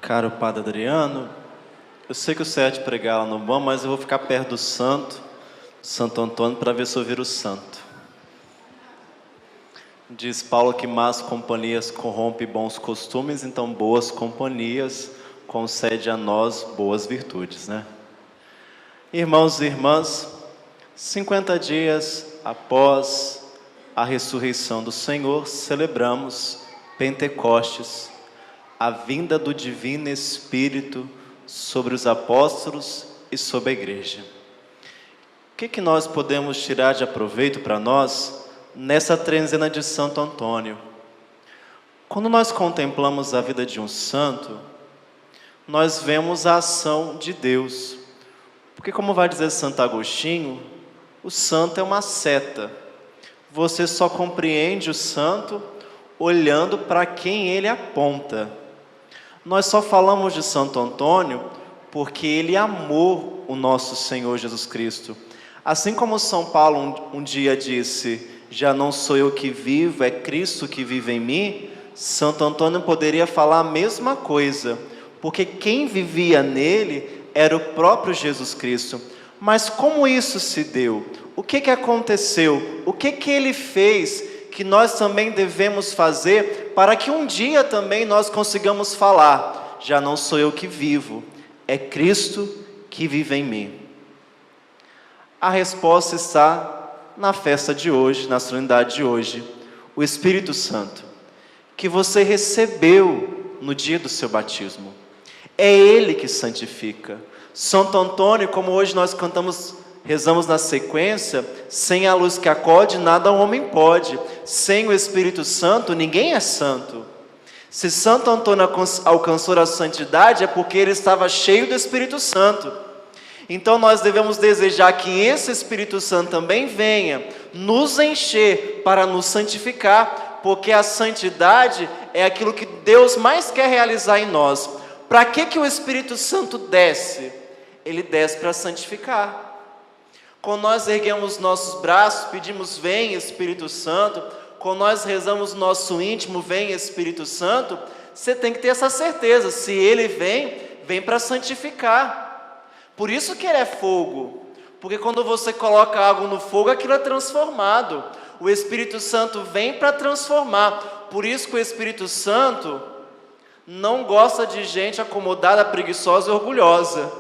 Caro Padre Adriano, eu sei que o certo é pregar lá no bom, mas eu vou ficar perto do Santo Antônio, para ver se eu viro santo. Diz Paulo que más companhias corrompem bons costumes, então boas companhias concede a nós boas virtudes, né? Irmãos e irmãs, 50 dias após a ressurreição do Senhor, celebramos Pentecostes, a vinda do Divino Espírito sobre os apóstolos e sobre a igreja. O que nós podemos tirar de aproveito para nós nessa trenzena de Santo Antônio? Quando nós contemplamos a vida de um santo, nós vemos a ação de Deus. Porque, como vai dizer Santo Agostinho, o santo é uma seta. Você só compreende o santo olhando para quem ele aponta. Nós só falamos de Santo Antônio porque ele amou o nosso Senhor Jesus Cristo. Assim como São Paulo um dia disse: já não sou eu que vivo, é Cristo que vive em mim. Santo Antônio poderia falar a mesma coisa, porque quem vivia nele era o próprio Jesus Cristo. Mas como isso se deu? O que aconteceu? O que ele fez que nós também devemos fazer para que um dia também nós consigamos falar: já não sou eu que vivo, é Cristo que vive em mim? A resposta está na festa de hoje, na solenidade de hoje. O Espírito Santo, que você recebeu no dia do seu batismo. É Ele que santifica. Santo Antônio, como hoje nós rezamos na sequência: sem a luz que acode, nada o homem pode. Sem o Espírito Santo, ninguém é santo. Se Santo Antônio alcançou a santidade, é porque ele estava cheio do Espírito Santo. Então nós devemos desejar que esse Espírito Santo também venha nos encher para nos santificar, porque a santidade é aquilo que Deus mais quer realizar em nós. Para que o Espírito Santo desce? Ele desce para santificar. Quando nós erguemos nossos braços, pedimos: vem Espírito Santo. Quando nós rezamos o nosso íntimo: vem Espírito Santo. Você tem que ter essa certeza: se ele vem para santificar. Por isso que ele é fogo, porque quando você coloca algo no fogo, aquilo é transformado. O Espírito Santo vem para transformar. Por isso que o Espírito Santo não gosta de gente acomodada, preguiçosa e orgulhosa,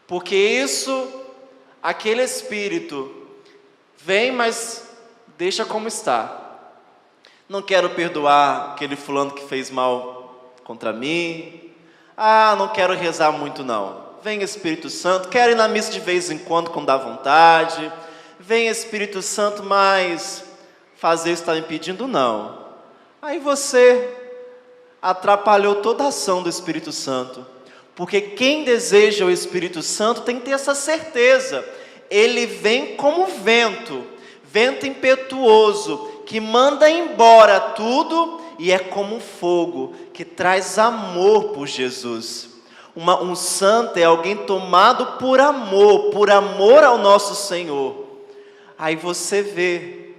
porque aquele Espírito vem, mas deixa como está. Não quero perdoar aquele fulano que fez mal contra mim. Não quero rezar muito não. Vem Espírito Santo, quero ir na missa de vez em quando dá vontade. Vem Espírito Santo, mas fazer isso está me pedindo não. Aí você atrapalhou toda a ação do Espírito Santo. Porque quem deseja o Espírito Santo tem que ter essa certeza. Ele vem como vento impetuoso, que manda embora tudo, e é como fogo, que traz amor por Jesus. Um santo é alguém tomado por amor ao nosso Senhor. Aí você vê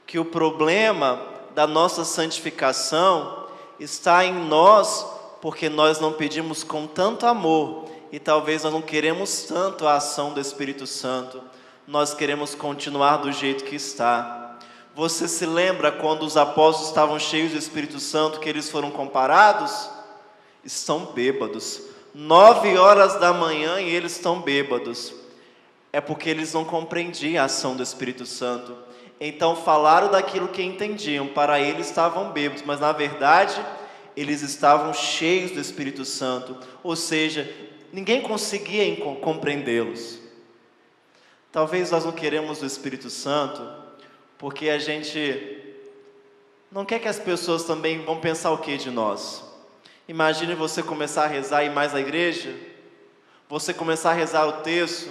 que o problema da nossa santificação está em nós, porque nós não pedimos com tanto amor, e talvez nós não queremos tanto a ação do Espírito Santo. Nós queremos continuar do jeito que está. Você se lembra quando os apóstolos estavam cheios do Espírito Santo, que eles foram comparados? Estão bêbados. 9h da manhã e eles estão bêbados. É porque eles não compreendiam a ação do Espírito Santo. Então falaram daquilo que entendiam. Para eles estavam bêbados, mas na verdade eles estavam cheios do Espírito Santo. Ou seja, ninguém conseguia compreendê-los. Talvez nós não queremos o Espírito Santo porque a gente não quer que as pessoas também vão pensar o que de nós. Imagine você começar a rezar e ir mais à igreja, você começar a rezar o terço,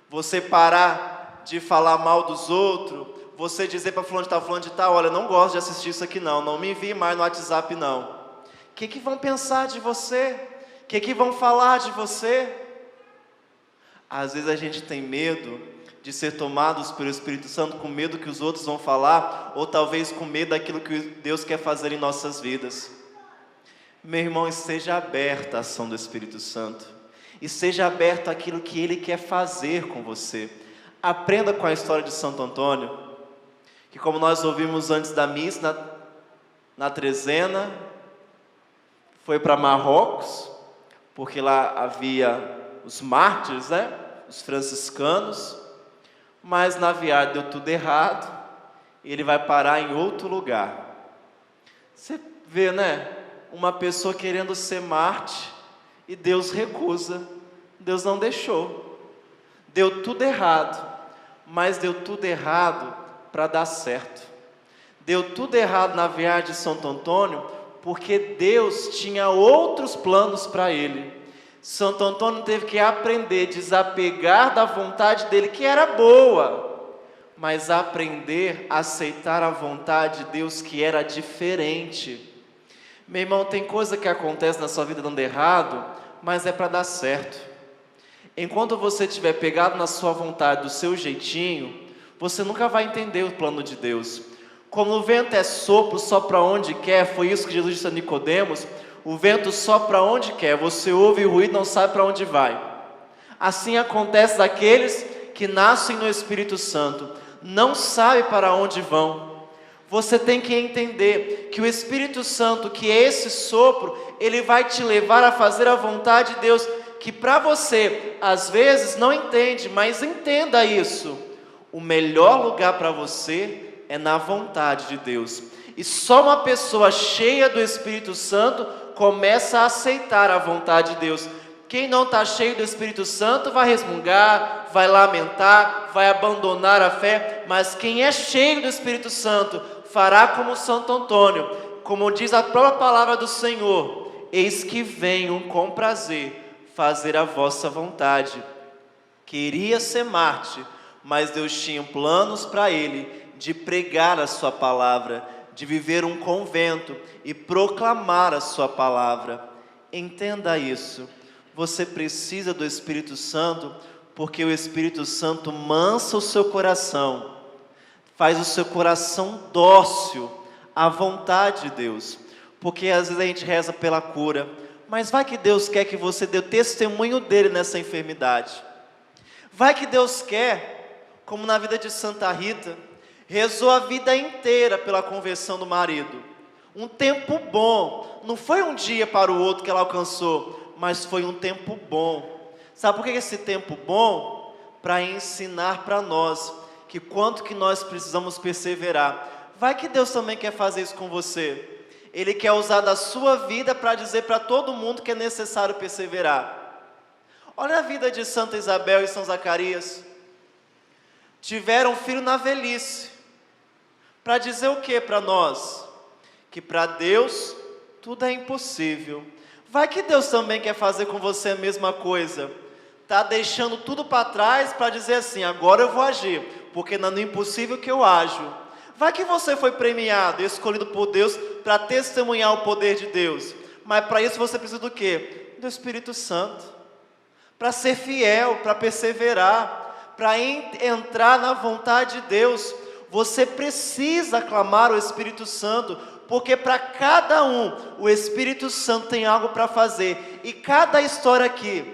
você parar de falar mal dos outros, você dizer para fulano de tal: olha, não gosto de assistir isso aqui não me envie mais no WhatsApp não. O que vão pensar de você? O que vão falar de você? Às vezes a gente tem medo de ser tomados pelo Espírito Santo, com medo que os outros vão falar, ou talvez com medo daquilo que Deus quer fazer em nossas vidas. Meu irmão, esteja aberto à ação do Espírito Santo. Esteja aberto àquilo que Ele quer fazer com você. Aprenda com a história de Santo Antônio, que como nós ouvimos antes da missa, na trezena, foi para Marrocos, porque lá havia os mártires, né? Os franciscanos, mas na viagem deu tudo errado, e ele vai parar em outro lugar. Você vê, né? Uma pessoa querendo ser mártir, e Deus recusa, Deus não deixou. Deu tudo errado, mas deu tudo errado para dar certo. Deu tudo errado na viagem de Santo Antônio, porque Deus tinha outros planos para ele. Santo Antônio teve que aprender a desapegar da vontade dele, que era boa, mas aprender a aceitar a vontade de Deus, que era diferente. Meu irmão, tem coisa que acontece na sua vida dando errado, mas é para dar certo. Enquanto você estiver pegado na sua vontade, do seu jeitinho, você nunca vai entender o plano de Deus. Como o vento é sopro, sopra onde quer, foi isso que Jesus disse a Nicodemos, o vento sopra onde quer, você ouve o ruído e não sabe para onde vai. Assim acontece daqueles que nascem no Espírito Santo, não sabem para onde vão. Você tem que entender que o Espírito Santo, que é esse sopro, ele vai te levar a fazer a vontade de Deus, que para você, às vezes, não entende, mas entenda isso. O melhor lugar para você é na vontade de Deus. E só uma pessoa cheia do Espírito Santo começa a aceitar a vontade de Deus. Quem não está cheio do Espírito Santo vai resmungar, vai lamentar, vai abandonar a fé. Mas quem é cheio do Espírito Santo fará como Santo Antônio, como diz a própria palavra do Senhor: eis que venho com prazer fazer a vossa vontade. Queria ser mártir, mas Deus tinha planos para ele, de pregar a sua palavra, de viver um convento e proclamar a sua palavra. Entenda isso. Você precisa do Espírito Santo, porque o Espírito Santo mansa o seu coração, faz o seu coração dócil à vontade de Deus. Porque às vezes a gente reza pela cura, mas vai que Deus quer que você dê o testemunho dele nessa enfermidade. Vai que Deus quer, como na vida de Santa Rita, rezou a vida inteira pela conversão do marido. Um tempo bom, não foi um dia para o outro que ela alcançou, mas foi um tempo bom. Sabe por que esse tempo bom? Para ensinar para nós que quanto que nós precisamos perseverar. Vai que Deus também quer fazer isso com você. Ele quer usar da sua vida para dizer para todo mundo que é necessário perseverar. Olha a vida de Santa Isabel e São Zacarias. Tiveram filho na velhice. Para dizer o que para nós? Que para Deus tudo é impossível. Vai que Deus também quer fazer com você a mesma coisa. Está deixando tudo para trás para dizer assim: agora eu vou agir, porque no impossível que eu ajo. Vai que você foi premiado, escolhido por Deus para testemunhar o poder de Deus. Mas para isso você precisa do quê? Do Espírito Santo. Para ser fiel, para perseverar, para entrar na vontade de Deus. Você precisa clamar o Espírito Santo, porque para cada um, o Espírito Santo tem algo para fazer. E cada história aqui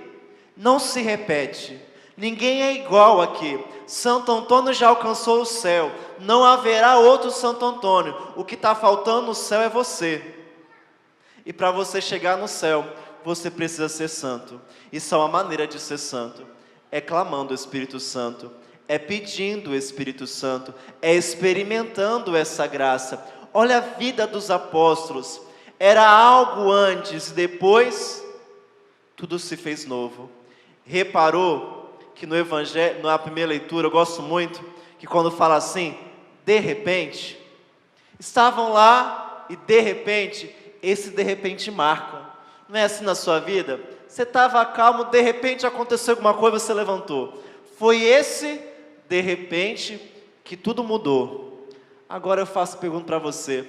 não se repete. Ninguém é igual aqui. Santo Antônio já alcançou o céu. Não haverá outro Santo Antônio. O que está faltando no céu é você. E para você chegar no céu, você precisa ser santo. E só uma maneira de ser santo é clamando o Espírito Santo, é pedindo o Espírito Santo, é experimentando essa graça. Olha a vida dos apóstolos. Era algo antes e depois, tudo se fez novo. Reparou que no Evangelho, na primeira leitura, eu gosto muito, que quando fala assim, de repente, estavam lá e de repente, esse de repente marca. Não é assim na sua vida? Você estava calmo, de repente aconteceu alguma coisa, você levantou. Foi esse de repente que tudo mudou. Agora eu faço a pergunta para você: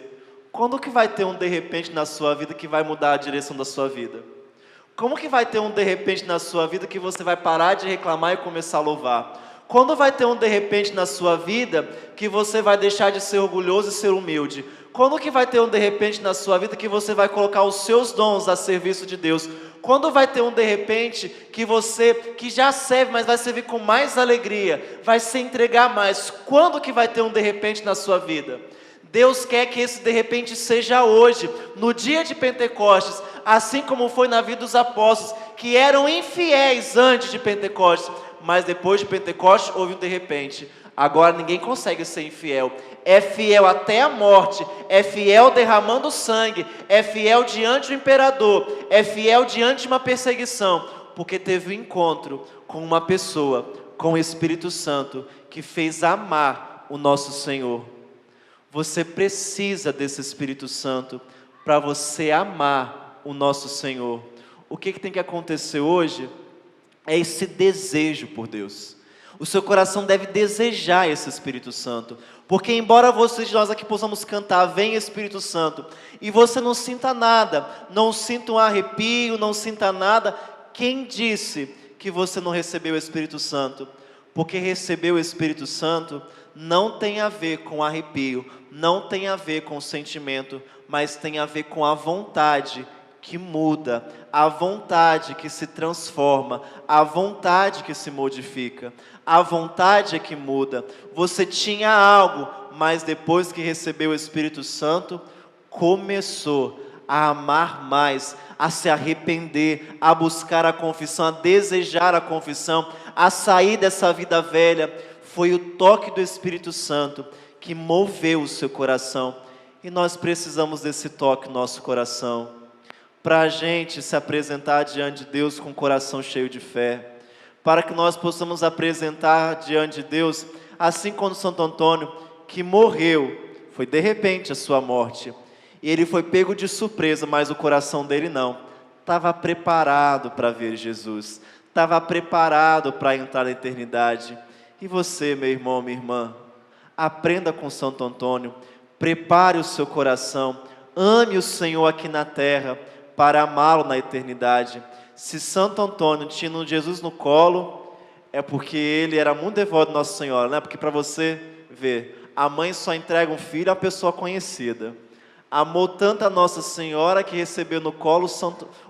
quando que vai ter um de repente na sua vida que vai mudar a direção da sua vida? Como que vai ter um de repente na sua vida que você vai parar de reclamar e começar a louvar? Quando vai ter um de repente na sua vida que você vai deixar de ser orgulhoso e ser humilde? Quando que vai ter um de repente na sua vida que você vai colocar os seus dons a serviço de Deus? Quando vai ter um de repente que você, que já serve, mas vai servir com mais alegria, vai se entregar mais? Quando que vai ter um de repente na sua vida? Deus quer que esse de repente seja hoje, no dia de Pentecostes, assim como foi na vida dos apóstolos, que eram infiéis antes de Pentecostes, mas depois de Pentecostes houve um de repente. Agora ninguém consegue ser infiel, é fiel até a morte, é fiel derramando sangue, é fiel diante do imperador, é fiel diante de uma perseguição, porque teve um encontro com uma pessoa, com o Espírito Santo, que fez amar o nosso Senhor. Você precisa desse Espírito Santo para você amar o nosso Senhor. O que tem que acontecer hoje é esse desejo por Deus. O seu coração deve desejar esse Espírito Santo, porque embora nós aqui possamos cantar, vem Espírito Santo, e você não sinta nada, não sinta um arrepio, não sinta nada, quem disse que você não recebeu o Espírito Santo? Porque receber o Espírito Santo não tem a ver com arrepio, não tem a ver com sentimento, mas tem a ver com a vontade que muda, a vontade que se transforma, a vontade que se modifica, a vontade é que muda. Você tinha algo, mas depois que recebeu o Espírito Santo, começou a amar mais, a se arrepender, a buscar a confissão, a desejar a confissão, a sair dessa vida velha. Foi o toque do Espírito Santo que moveu o seu coração, e nós precisamos desse toque no nosso coração, para a gente se apresentar diante de Deus com o coração cheio de fé, para que nós possamos apresentar diante de Deus, assim como Santo Antônio, que morreu, foi de repente a sua morte, e ele foi pego de surpresa, mas o coração dele não, estava preparado para ver Jesus, estava preparado para entrar na eternidade. E você, meu irmão, minha irmã, aprenda com Santo Antônio, prepare o seu coração, ame o Senhor aqui na terra, para amá-lo na eternidade. Se Santo Antônio tinha Jesus no colo, é porque ele era muito devoto de Nossa Senhora, né? Porque para você ver, a mãe só entrega um filho a pessoa conhecida. Amou tanto a Nossa Senhora que recebeu no colo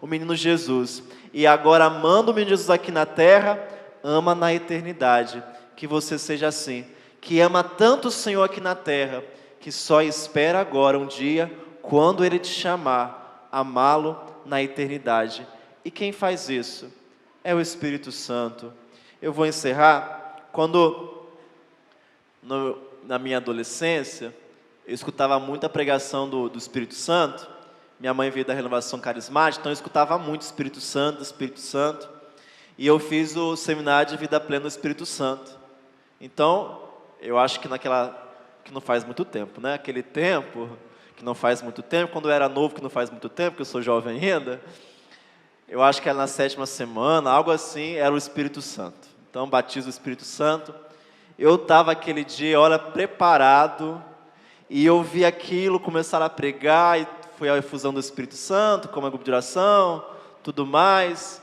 o menino Jesus. E agora, amando o menino Jesus aqui na terra, ama na eternidade. Que você seja assim, que ama tanto o Senhor aqui na terra, que só espera agora um dia, quando Ele te chamar, amá-lo na eternidade. E quem faz isso? É o Espírito Santo. Eu vou encerrar, na minha adolescência, eu escutava muito a pregação do Espírito Santo. Minha mãe veio da renovação carismática, então eu escutava muito Espírito Santo, e eu fiz o seminário de vida plena do Espírito Santo. Então, eu acho que que não faz muito tempo, né? Aquele tempo que não faz muito tempo, quando eu era novo, que não faz muito tempo, que eu sou jovem ainda, eu acho que era na 7ª semana, algo assim, era o Espírito Santo. Então, batizo o Espírito Santo. Eu estava aquele dia, olha, preparado, e eu vi aquilo, começaram a pregar, e foi a efusão do Espírito Santo, como é grupo de oração, tudo mais.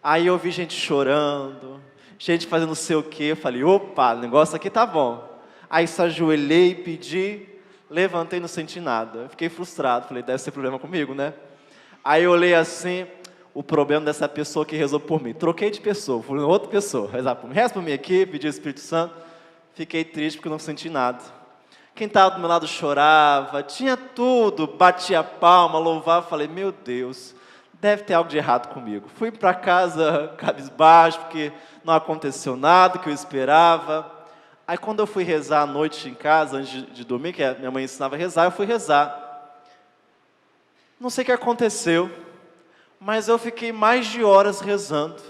Aí eu vi gente chorando, gente fazendo não sei o quê. Eu falei, opa, o negócio aqui tá bom. Aí se ajoelhei, pedi, levantei, não senti nada. Eu fiquei frustrado, falei, deve ser problema comigo, né? Aí eu olhei assim, o problema dessa pessoa que rezou por mim. Troquei de pessoa, fui outra pessoa, rezar por mim. Reza por mim aqui, pedi o Espírito Santo. Fiquei triste porque não senti nada. Quem estava do meu lado chorava, tinha tudo, batia palma, louvava. Falei, meu Deus, deve ter algo de errado comigo. Fui para casa cabisbaixo, porque não aconteceu nada que eu esperava. Aí quando eu fui rezar à noite em casa, antes de dormir, que a minha mãe ensinava a rezar, eu fui rezar. Não sei o que aconteceu, mas eu fiquei mais de horas rezando.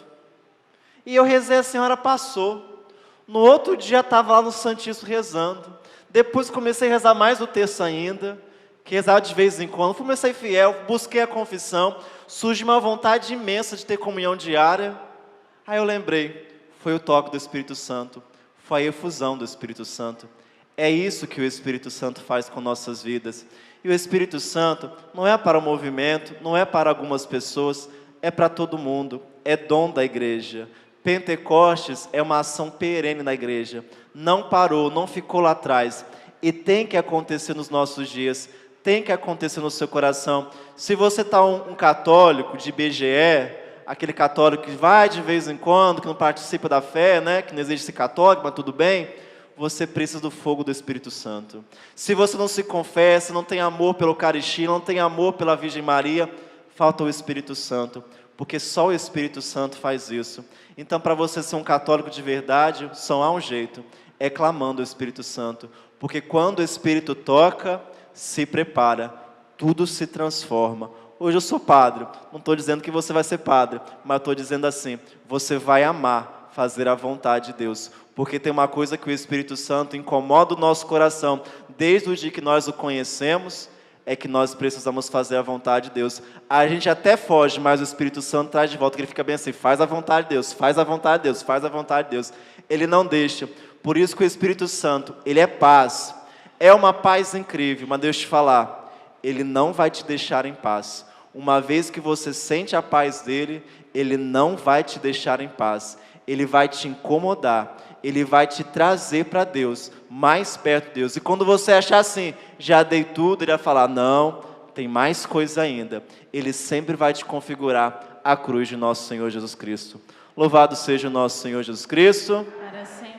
E eu rezei, a senhora passou. No outro dia estava lá no Santíssimo rezando. Depois comecei a rezar mais o terço ainda, que rezava de vez em quando. Comecei fiel, busquei a confissão, surgiu uma vontade imensa de ter comunhão diária. Aí eu lembrei, foi o toque do Espírito Santo, foi a efusão do Espírito Santo. É isso que o Espírito Santo faz com nossas vidas. E o Espírito Santo não é para o movimento, não é para algumas pessoas, é para todo mundo, é dom da igreja. Pentecostes é uma ação perene na igreja, não parou, não ficou lá atrás. E tem que acontecer nos nossos dias, tem que acontecer no seu coração. Se você está um católico de IBGE, aquele católico que vai de vez em quando, que não participa da fé, né? Que não exige ser católico, mas tudo bem, você precisa do fogo do Espírito Santo. Se você não se confessa, não tem amor pela Eucaristia, não tem amor pela Virgem Maria, falta o Espírito Santo, porque só o Espírito Santo faz isso. Então, para você ser um católico de verdade, só há um jeito, é clamando o Espírito Santo, porque quando o Espírito toca, se prepara, tudo se transforma. Hoje eu sou padre, não estou dizendo que você vai ser padre, mas estou dizendo assim, você vai amar fazer a vontade de Deus, porque tem uma coisa que o Espírito Santo incomoda o nosso coração, desde o dia que nós o conhecemos, é que nós precisamos fazer a vontade de Deus. A gente até foge, mas o Espírito Santo traz de volta, que ele fica bem assim, faz a vontade de Deus, faz a vontade de Deus, faz a vontade de Deus. Ele não deixa, por isso que o Espírito Santo, ele é paz, é uma paz incrível, mas deixa eu te falar, ele não vai te deixar em paz. Uma vez que você sente a paz dele, ele não vai te deixar em paz. Ele vai te incomodar, ele vai te trazer para Deus, mais perto de Deus. E quando você achar assim, já dei tudo, ele vai falar, não, tem mais coisa ainda. Ele sempre vai te configurar a cruz de nosso Senhor Jesus Cristo. Louvado seja o nosso Senhor Jesus Cristo. Para sempre.